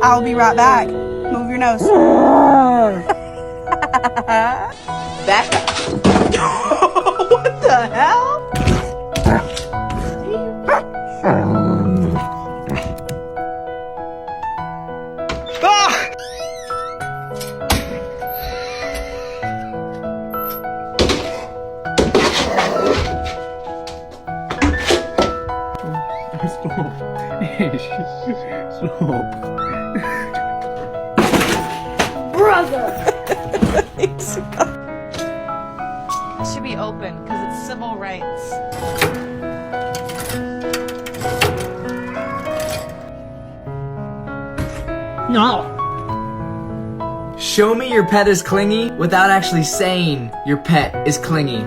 I'll be right back. Move your nose. Back up. What the hell? Ah! Stop. Brother! It should be open because it's civil rights. No. Show me your pet is clingy without actually saying your pet is clingy.